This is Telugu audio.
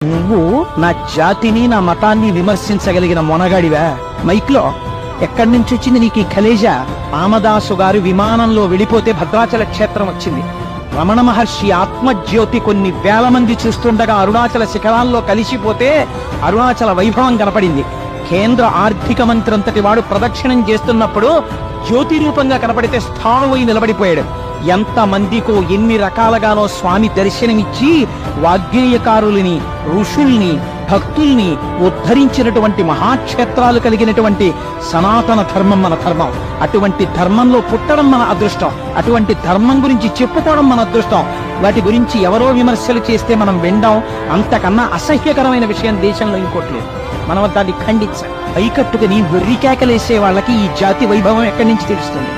నువ్వు నా జాతిని నా మతాన్ని విమర్శించగలిగిన మొనగాడివా? మైక్లో ఎక్కడి నుంచి వచ్చింది నీకు ఈ కలేజా? రామదాసు గారు విమానంలో వెళ్ళిపోతే భద్రాచల క్షేత్రం వచ్చింది. రమణ మహర్షి ఆత్మజ్యోతి కొన్ని వేల మంది చూస్తుండగా అరుణాచల శిఖరాల్లో కలిసిపోతే అరుణాచల వైభవం కనపడింది. కేంద్ర ఆర్థిక మంత్రి అంతటి వాడు ప్రదక్షిణం చేస్తున్నప్పుడు జ్యోతి రూపంగా కనపడితే స్థాణువై నిలబడిపోయాడు. ఎంతమందికో ఎన్ని రకాలుగానో స్వామి దర్శనమిచ్చి వాగ్గేయకారుల్ని, ఋషుల్ని, భక్తుల్ని ఉద్ధరించినటువంటి మహాక్షేత్రాలు కలిగినటువంటి సనాతన ధర్మం మన ధర్మం. అటువంటి ధర్మంలో పుట్టడం మన అదృష్టం. అటువంటి ధర్మం గురించి చెప్పుకోవడం మన అదృష్టం. వాటి గురించి ఎవరో విమర్శలు చేస్తే మనం వినడం అంతకన్నా అసహ్యకరమైన విషయం దేశంలో ఇంకోట్లేదు. మనం దాన్ని ఖండించాలి. పైకట్టుకుని వెర్రికేకలేసే వాళ్ళకి ఈ జాతి వైభవం ఎక్కడి నుంచి తెలుస్తుంది?